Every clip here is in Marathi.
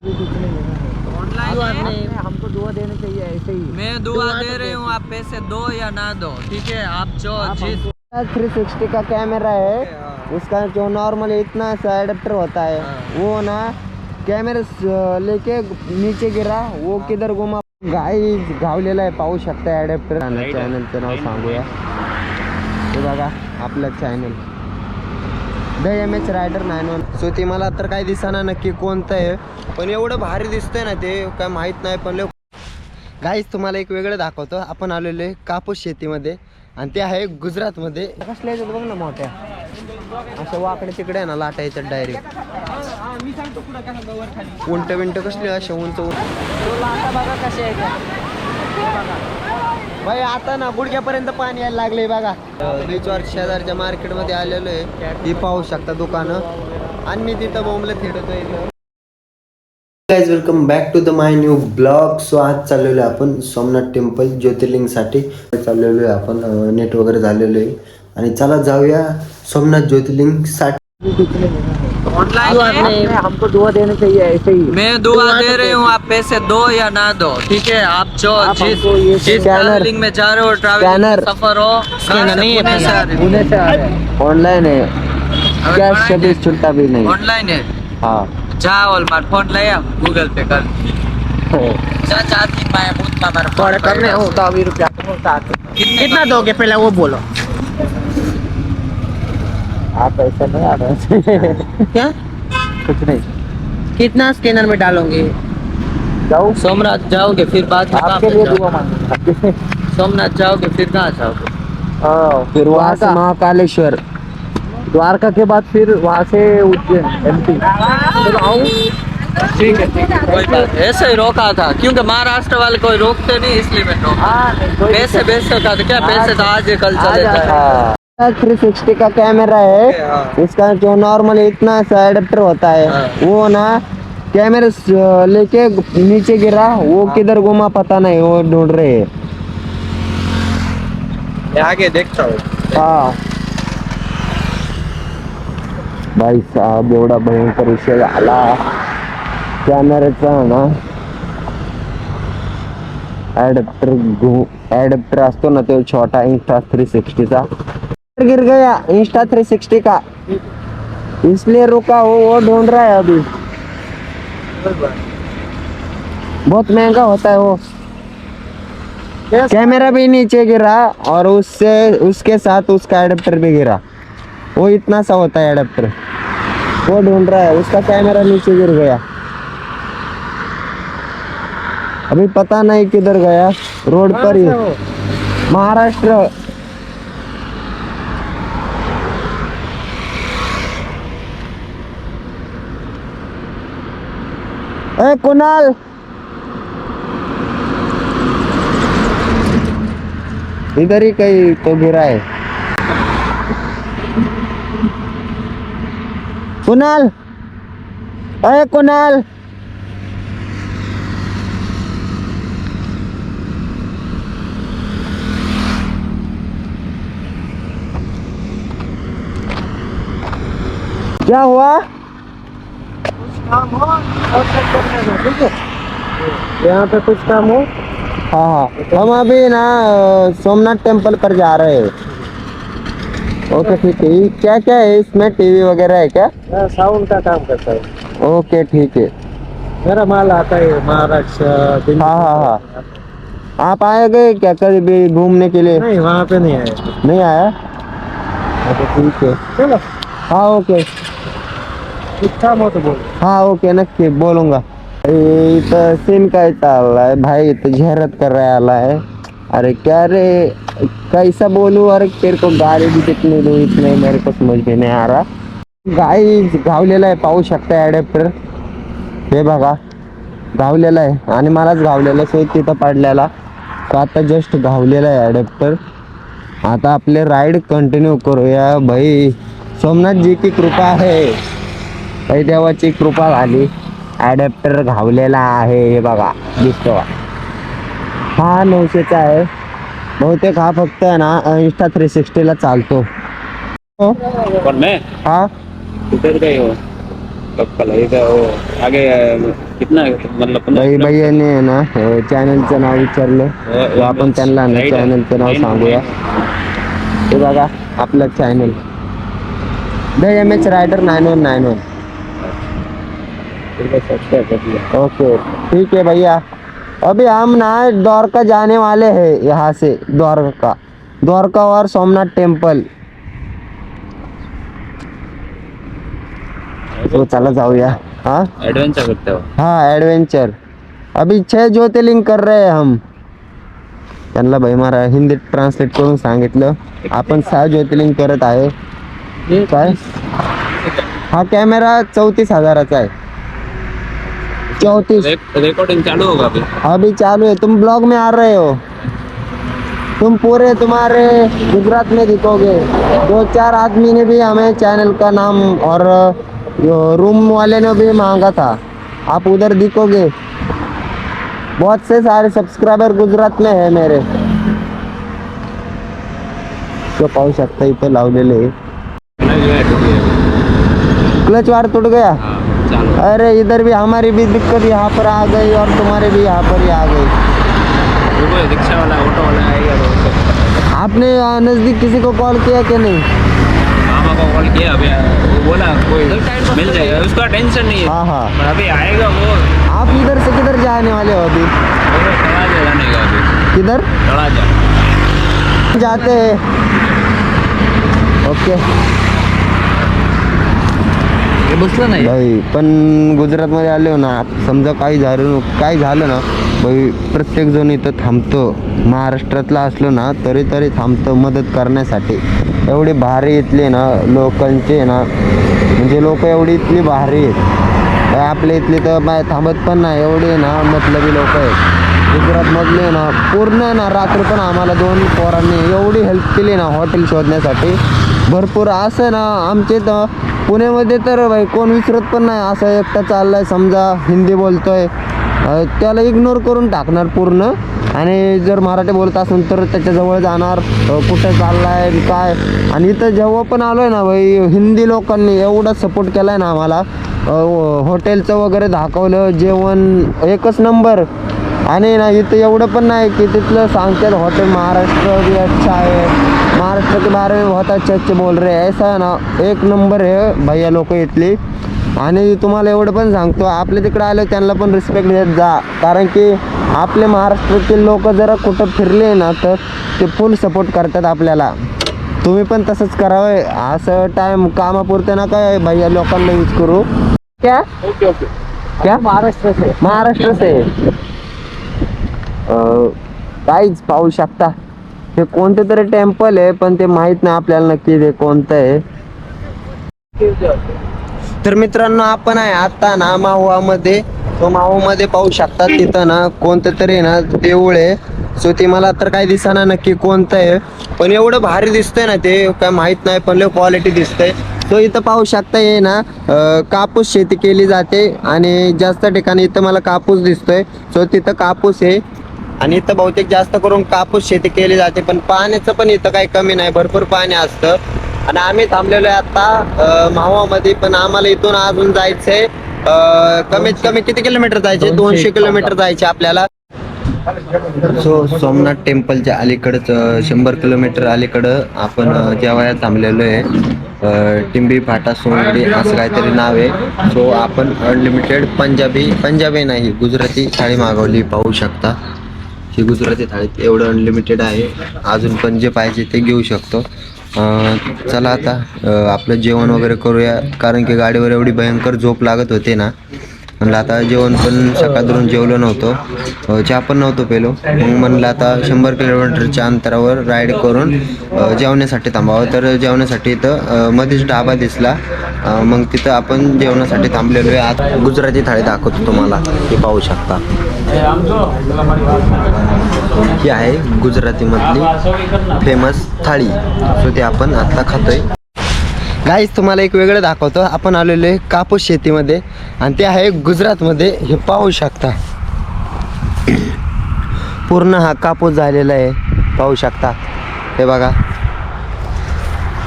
ऑनलाइन हमको दुआ देनी चाहिए ऐसे ही। मैं दुआ दे रही हूँ, आप पैसे दो या ना दो, ठीक है। आप जो जिस 360 का कैमरा है, उसका जो नॉर्मल इतना सा एडेप्टर होता है, वो ना कैमरा लेके नीचे गिरा, वो किधर घुमा, गाईज घावलेला आहे, पाहू शकता एडेप्टर। चॅनलचं नाव सांगूया, हे बघा आपलं channel the MH rider 91। So ते मला तर काय दिसना नक्की कोणतं आहे, पण एवढं भारी दिसतंय ना ते काय माहीत नाही। पण गाईज तुम्हाला एक वेगळं दाखवतो, आपण आलेलो आहे कापूस शेतीमध्ये आणि ते आहे गुजरातमध्ये। कसल्या येतात बघ ना मोठ्या, असं वाकडे तिकडे आहे ना लाटा येतात डायरेक्ट, उंट बिंट कसले असे उंच लाटा बघा कसे आहेत भाई। आता ना गुडघ्यापर्यंत पाणी यायला लागले बघा। बीचवर शेजारच्या मार्केटमध्ये आलेलो आहे, ही पाहू शकता दुकानं, आणि मी तिथं बोंबलं थिडतोय। Guys welcome back to the my new blog. So आज चाललेलो आहे आपण सोमनाथ टेम्पल ज्योतिर्लिंगसाठी चाललेलो आहे आपण, नेट वगैरे झालेलो आहे आणि चला जाऊया सोमनाथ ज्योतिर्लिंगसाठी। ऑनलाइन हमको दुआ देनी चाहिए ऐसे ही। मैं दुआ दे रही हूँ, आप पैसे दो या ना दो, ठीक है। आप जो जिस ट्रैवलिंग में जा रहे हो, ट्रैवलिंग सफर हो, पुणे से आ रहे हैं, ऑनलाइन है, कैश कभी छुट्टा भी नहीं, ऑनलाइन है। हाँ जाओ स्मार्टफोन ले गूगल पे कर थोड़ा करने हो तो अभी रुपया कितना दोगे पहले वो बोलो। आप ऐसा नहीं आ रहे क्या कुछ नहीं, कितना स्कैनर में डालोगे? जाओ सोमनाथ जाओगे फिर बाद में आपके लिए दुआ मांगो। सोमनाथ जाओगे फिर कहाँ जाओगे? फिर वहाँ से महाकालेश्वर, द्वारका के बाद फिर वहाँ से उज्जैन MP। ठीक है कोई बात, ऐसे ही रोका था क्योंकि महाराष्ट्र वाले कोई रोकते नहीं, इसलिए मैं रोका। पैसे भेजते था तो क्या, पैसे तो आज कल चले जाए। 360 का कैमरा है, इसका जो नॉर्मल इतना सा एडेप्टर होता है, वो ना कैमरा लेके नीचे गिरा, वो किधर घुमा पता नहीं, वो ढूंढ रहे हैं। आगे देखता हूँ। हाँ भाई साहब एवढा भयंकर विषय झाला कॅमेऱ्याचा ना, एडेप्टर असतो ना तो छोटा इंस्टा 360 चा, गिर गया इंस्टा 360 का, इसलिए रुका, वो ढूंढ रहा है अभी। बहुत महंगा होता है वो कैमरा भी नीचे गिरा और उसके साथ उसका एडेप्टर भी गिरा, वो इतना सा होता है एडेप्टर, वो ढूंढ रहा है, उसका कैमरा नीचे गिर गया, अभी पता नहीं किधर गया, रोड पर ही, महाराष्ट्र। ए कुणाल, इधर ही कहीं तो गिरा है। कुणाल, अरे कुणाल, क्या हुआ? यहाँ पे कुछ काम हो? हाँ हाँ, हम अभी ना सोमनाथ टेम्पल पर जा रहे हैं। ओके ठीक है, क्या क्या है इसमें, टीवी वगैरह है क्या? साउंड का काम करता है। ओके ठीक है, मेरा माल आता है महाराष्ट्र। हाँ हाँ हाँ, आप आए गए क्या कभी भी घूमने के लिए? नहीं वहाँ पे नहीं आया। नहीं आया? ओके ठीक है, चलो। हाँ ओके, काम हो तो बोल। हाँ ओके नक्की बोलूंगा। इथं सीन काय चाललाय भाई, इथं जाहिरात करायला है। अरे क्या रे, कैसा बोलूं, अरे तेरे को गाड़ी भी कितनी दूँ, इतने मेरे को समझ में नहीं आ रहा। गाईज घावलेला आहे, पाहू शकता एडेप्टर, हे बघा घावलेला आहे आणि मलाच घावलेला, सो तिथं पडलेला, तो आता जस्ट घावलेला आहे एडेप्टर। आता आपले राईड कंटिन्यू करूया भाई, सोमनाथ जी की कृपा आहे भाई, देवाची कृपा झाली, ॲडॅप्टर घावलेला आहे, हे बघा दिसतो, हा 900चा आहे बहुतेक, हा फक्त आहे ना इंस्टा 360 ला चालतो। कौन मैं? हाँ इधर गए हो कब कल इधर हो आगे कितना मतलब भाई भैयाने आहे ना चॅनलचं नाव विचारलं, तर आपण त्यांना ना चॅनलचं नाव सांगूया. हे बघा आपलं channel the MH rider 9191. Okay ठीक है भैया. अभी हम ना द्वारका जाने वाले हैं, यहाँ से द्वारका और सोमनाथ टेम्पल. तो चला जाऊया. हाँ एडवेंचर करते हो. हाँ एडवेंचर. अभी 6 ज्योतिर्लिंग कर रहे हैं हम. त्यांना भाई मारा हिंदीत ट्रान्सलेट करून सांगितलं. आपण 6 ज्योतिर्लिंग करत आहे. काय हा कॅमेरा 34,000चा आहे. 34. रिकॉर्डिंग चालू होगा अभी चालू है. तुम ब्लॉग में आ रहे हो, तुम पूरे तुम्हारे गुजरात में दिखोगे. 2-4 आदमी ने भी हमें चैनल का नाम और रूम वाले ने भी मांगा था. आप उधर दिखोगे. बहुत से सारे सब्सक्राइबर गुजरात में है मेरे. तो पाहू शकता इथं लावलेले. क्लच वार टूट गया. अरे इधर भी हमारी भी दिक्कत यहाँ पर आ गई और तुम्हारे भी यहाँ पर ही आ गई. रिक्शा वाला ऑटो वाला आएगा तो. आपने नज़दीक किसी को कॉल किया कि नहीं? मामा को कॉल किया अभी, वो बोला कोई मिल जाएगा, उसका टेंशन नहीं है. हाँ हाँ. पर अभी आएगा वो. आप इधर से किधर जाने वाले हो अभी? तड़ाजा जाने का अभी. किधर तड़ाजा जाते हैं? ओके बसलं नाही भाई. पण गुजरातमध्ये आले हो ना, समजा काही झालं ना भाई, प्रत्येक जण इथं थांबतो. महाराष्ट्रातला असलो ना तरी थांबतो मदत करण्यासाठी. एवढी भारी इथले ना लोकांचे ना, म्हणजे लोक एवढी इथली भारी आहेत. आपल्या इथली तर बाय थांबत पण नाही. एवढे ना मतलबी लोक आहेत गुजरातमधले ना. पूर्ण ना रात्री पण आम्हाला 2 पोरांनी एवढी हेल्प केली ना हॉटेल शोधण्यासाठी. भरपूर असं ना आमचे तर पुण्यामध्ये तर भाई कोण विसरत पण नाही. असं एकटा चाललाय समजा हिंदी बोलतोय, त्याला इग्नोर करून टाकणार पूर्ण. आणि जर मराठी बोलत असेल तर त्याच्याजवळ जाणार, कुठं चाललाय काय. आणि इथं जेव्हा पण आलोय ना भाई, हिंदी लोकांनी एवढा सपोर्ट केलाय ना आम्हाला. हॉटेलचं वगैरे दाखवलं, जेवण एकच नंबर. आणि ना इथं एवढं पण नाही की तिथलं सांगतात हॉटेल महाराष्ट्र भी अच्छा है, महाराष्ट्र के बारे में बहुत अच्छे बोल रहे हैं. ऐसा है ना, एक नंबर आहे भैया लोक इथली. आणि तुम्हाला एवढं पण सांगतो, आपल्या तिकडे आलं त्यांना पण रिस्पेक्ट देत जा. कारण की आपले महाराष्ट्रातील लोक जरा कुठं फिरले ना तर ते फुल सपोर्ट करतात आपल्याला. तुम्ही पण तसंच करावं. असं टाइम कामापुरतं ना काय भैया लोकांना यूज करू. क्या ओके ओके. क्या महाराष्ट्र से काहीच पाहू शकता. हे कोणते तरी टेम्पल आहे पण ते माहित नाही आपल्याला नक्की ते कोणतं आहे. तर मित्रांनो आपण आहे आता ना माहुआमध्ये. तो माहुआमध्ये पाहू शकता तिथं ना कोणतं तरी ना देऊळ आहे. सो ते मला तर काय दिसेना नक्की कोणतं आहे, पण एवढं भारी दिसतंय ना ते काय माहित नाही, पण लय क्वालिटी दिसतंय. तो इथं पाहू शकता हे ना कापूस शेती केली जाते आणि जास्त ठिकाणी इथं मला कापूस दिसतोय. सो तिथं कापूस आहे आणि इथं बहुतेक जास्त करून कापूस शेती केली जाते. पण पाण्याचं पण इथं काही कमी नाही, भरपूर पाणी असतं. आणि आम्ही थांबलेलो आहे आता माहुआमध्ये. पण आम्हाला इथून अजून जायचंय कमीत कमी किती किलोमीटर जायचे? 200 किलोमीटर जायचे आपल्याला. सो सोमनाथ टेम्पलच्या अलीकडच 100 किलोमीटर अलीकडं आपण जेवायला थांबलेलो आहे. टिंबी फाटा सोंगडी असं काहीतरी नाव आहे. सो आपण अनलिमिटेड पंजाबी नाही गुजराती थाळी मागवली. पाहू शकता ही गुजराती थाळीत एवढं अनलिमिटेड आहे. अजून पण जे पाहिजे ते घेऊ शकतो. चला आता आपलं जेवण वगैरे करूया, कारण की गाडीवर एवढी भयंकर झोप लागत होते ना. म्हणलं आता जेवण पण सकाळधरून जेवलो नव्हतो, चहा पण नव्हतो पेलो. मग म्हणलं आता 100 किलोमीटरच्या अंतरावर राईड करून जेवण्यासाठी थांबावं. तर जेवण्यासाठी इथं मध्येच ढाबा दिसला, मग तिथं आपण जेवणासाठी थांबलेलो आहे. आता गुजराती थाळी दाखवतो तुम्हाला, ते पाहू शकता. ही आहे गुजरातीमधली फेमस थाळी. सो ते आपण आत्ता खातोय. गाईज तुम्हाला एक वेगळं दाखवतो. आपण आलेलो आहे कापूस शेतीमध्ये आणि ते आहे गुजरातमध्ये. हे पाहू शकता पूर्ण हा कापूस झालेला आहे, पाहू शकता. हे बघा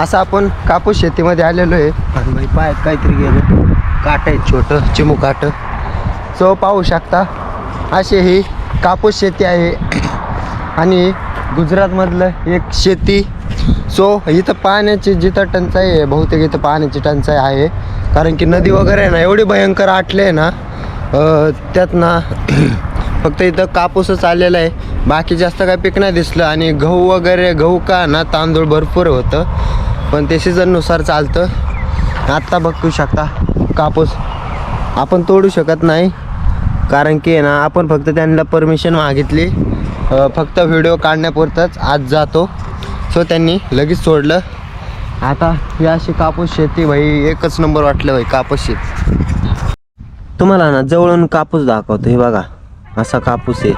असं आपण कापूस शेतीमध्ये आलेलो आहे. आणि पायात काहीतरी गेलं, काट आहे छोटं चिमू काट. सो पाहू शकता अशी ही कापूस शेती आहे आणि गुजरातमधलं एक शेती. सो इथं पाण्याची जिथं टंचाई आहे बहुतेक इथं पाण्याची टंचाई आहे, कारण की नदी वगैरे आहे ना एवढी भयंकर आटले आहे ना, त्यात ना फक्त इथं कापूसच आलेला आहे, बाकी जास्त काय पीक नाही दिसलं. आणि गहू वगैरे, गहू का ना तांदूळ भरपूर होतं, पण ते सीझननुसार चालतं. आत्ता बघू शकता कापूस आपण तोडू शकत नाही, कारण की आहे ना आपण फक्त त्यांना परमिशन मागितली, फक्त व्हिडिओ काढण्यापुरतंच आज जातो. सो त्यांनी लगेच सोडलं. आता ही अशी कापूस शेती भाई एकच नंबर वाटलं भाई कापूस शेती. तुम्हाला ना जवळून कापूस दाखवतो. हे बघा असा कापूस आहे,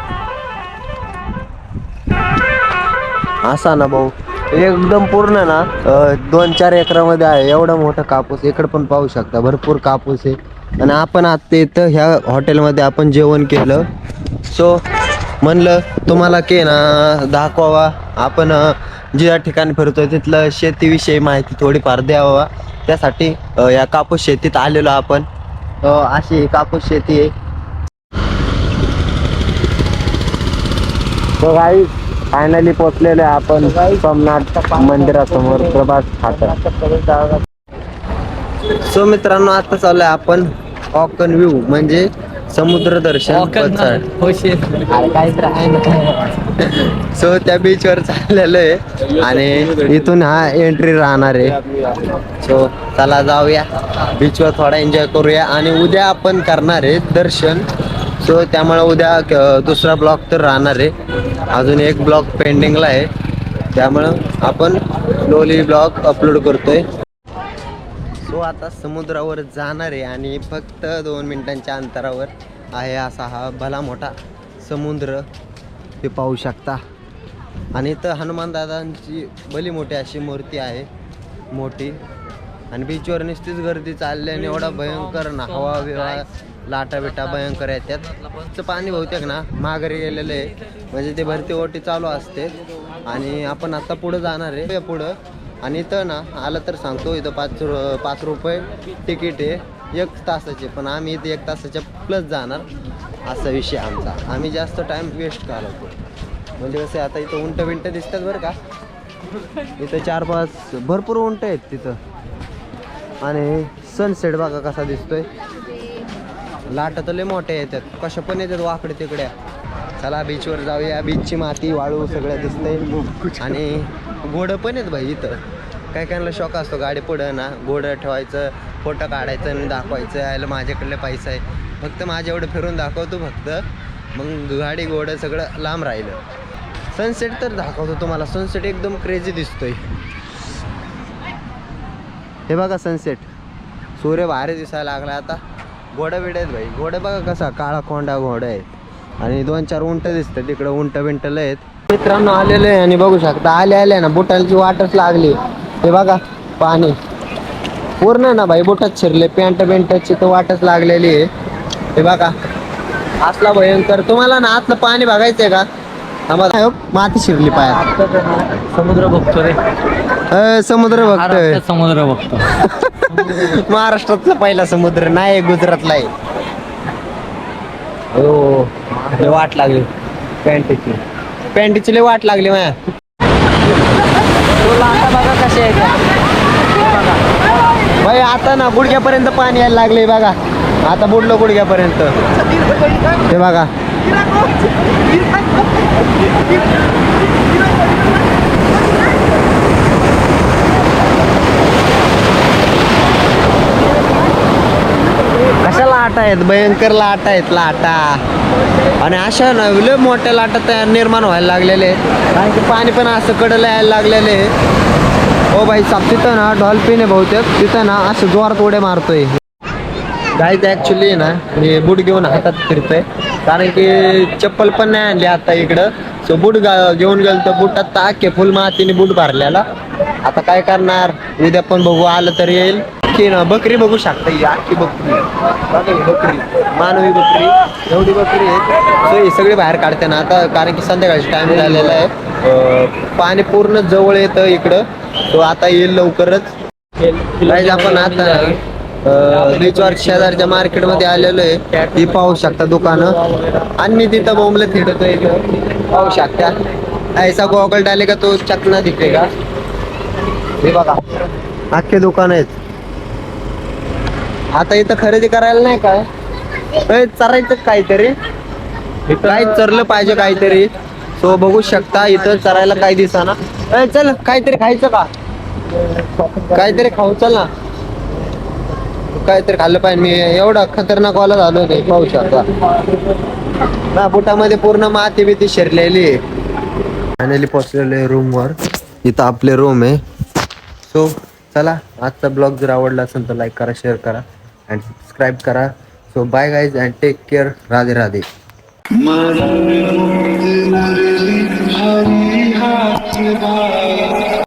असा ना भाऊ एकदम पूर्ण ना 2-4 एकरामध्ये आहे एवढा मोठा कापूस. इकडं पण पाहू शकता भरपूर कापूस आहे. आणि आपण आता इथं ह्या हॉटेलमध्ये आपण जेवण केलं. सो म्हणलं तुम्हाला की ना दाखवावा, आपण ज्या ठिकाणी फिरतोय तिथलं शेतीविषयी माहिती थोडीफार द्यावा, त्यासाठी या कापूस शेतीत आलेलो आपण. अशी कापूस शेती आहे. तो गाईस फायनली पोचलेलो आहे आपण सोमनाथ मंदिरासमोर प्रभास खातर. सो मित्रांनो आता चालू आहे आपण ऑकन व्ह्यू म्हणजे समुद्र दर्शन पचड. सो त्या बीचवर चाललेलो आहे आणि इथून हा एंट्री राहणार आहे. सो चला जाऊया बीचवर, थोडा एन्जॉय करूया आणि उद्या आपण करणार आहे दर्शन. सो त्यामुळे उद्या दुसरा ब्लॉग तर राहणार आहे, अजून एक ब्लॉग पेंडिंगला आहे, त्यामुळं आपण स्लोली ब्लॉग अपलोड करतोय. सो आता समुद्रावर जाणार आहे आणि फक्त 2 मिनिटांच्या अंतरावर आहे असा हा भला मोठा समुद्र, ते पाहू शकता. आणि इथं हनुमान दादांची भली मोठी अशी मूर्ती आहे मोठी. आणि बीचवर नुसतीच गर्दी चालली आणि एवढा भयंकर ना हवा बिवा लाटा बिटा भयंकर आहे. त्यात पाणी बहुतेक ना माघारी गेलेलं आहे, म्हणजे ते भरती ओटी चालू असते. आणि आपण आता पुढं जाणार आहे पुढं. आणि इथं ना आलं तर सांगतो इथं 5 रुपये तिकीट आहे 1 तासाचे, पण आम्ही इथे 1 तासाच्या प्लस जाणार असा विषय आमचा. आम्ही जास्त टाईम वेस्ट घालवतो, म्हणजे कसं आता इथं उंट बिंट दिसतात बरं का, इथं 4-5 भरपूर उंट आहेत तिथं. आणि सनसेट बघा कसा दिसतोय, लाटा तर लय मोठ्या येतात, कशा पण येतात वाकडे तिकड्या. चला बीचवर जाऊया. बीचची माती वाळू सगळं दिसतंय आणि घोडं पण आहेत भाई इथं. काय कायला शौक असतो गाडी पुढं ना घोडं ठेवायचं, फोटो काढायचं आणि दाखवायचं, यायला माझ्याकडले पैसा आहे, फक्त माझ्या एवढं फिरून दाखवतो फक्त, मग गाडी घोडं सगळं लांब राहिलं. सनसेट तर दाखवतो तुम्हाला, सनसेट एकदम क्रेझी दिसतोय. हे बघा सनसेट, सूर्य भारी दिसायला लागला. आता घोडं बिड आहेत भाई, घोडं बघा कसा काळा कोंडा घोडा आहे आणि 2-4 उंट दिसतात तिकडं, उंट बिंटल आहेत. मित्रांनो आलेलं आहे आणि बघू शकता आले ना बुटांची वाटच लागली. हे बघा पाणी पूर्ण ना भाई बुटात शिरले, पॅन्ट बिंटची तर वाटच लागलेली आहे. हे बघा असला भयंकर. तुम्हाला ना आतलं पाणी बघायचंय का? आम्हाला माती शिरली पायात. समुद्र बघतो रे, समुद्र बघतोय, समुद्र बघतो. महाराष्ट्रातला पहिला समुद्र नाही, गुजरातला आहे. हो लय वाट लागली पॅन्टीची लय वाट लागली माझ्या. आता बघा कसे आहे भाई, आता ना गुडघ्यापर्यंत पाणी यायला लागले बघा, आता बुडलो गुडघ्यापर्यंत. हे बघा कशा लाटा आहेत, भयंकर लाटा आहेत लाटा. आणि अशा ना लय मोठ्या लाटा तयार निर्माण व्हायला लागलेले आहेत, कारण की पाणी पण असं कडलं यायला लागलेले आहे. ओ भाई साप तिथं ना डॉल्फिन आहे बहुतेक, तिथं ना असं जोरात उड्या मारतोय. गाईज ॲक्च्युली ना मी बूट घेऊन हातात फिरतोय, कारण की चप्पल पण नाही आणली आता इकडं. सो बूट घेऊन गेलो तर बुटात टाके फुल मातीने बूट भरलेला. आता काय करणार, उद्या पण बघू, आलं तर येईल. की ना बकरी बघू शकता, ही आखी बकरी बकरी मानवी बकरी एवढी बकरी आहे. सो ही सगळी बाहेर काढते ना आता, कारण की संध्याकाळची टाइम झालेला आहे, पाणी पूर्ण जवळ येतं इकडं. तो आता येईल लवकरच. गाईज आपण आता बीचवर शेजारच्या मार्केटमध्ये आलेलो आहे. ही पाहू शकता दुकानं आणि मी तिथं बोंबलं थिडतोय पाहू शकता. ऐसा गॉगल डाले का तो चकना दिखेगा. हे बघा अख्खे दुकान आहेत. आता इथं खरेदी करायला नाही काय चरायचं काहीतरी काय चरलं पाहिजे काहीतरी. सो बघू शकता इथं चरायला काही दिसाना. चल काहीतरी खायचं का काहीतरी खाऊ चल ना. काहीतरी खाल्लं पाहिजे. मी एवढा खतरनाक वाला झालो होतो पाहू शकता. ना बुटामध्ये पूर्ण माती बिती शिरलेली आहे. फायनली पोहोचलेले रूम वर. इथं आपले रूम आहे. सो चला आजचा ब्लॉग जर आवडला असेल तर लाईक करा शेअर करा अँड सबस्क्राईब करा. So bye guys and take care. Radhe Radhe. हरी हाथ बाय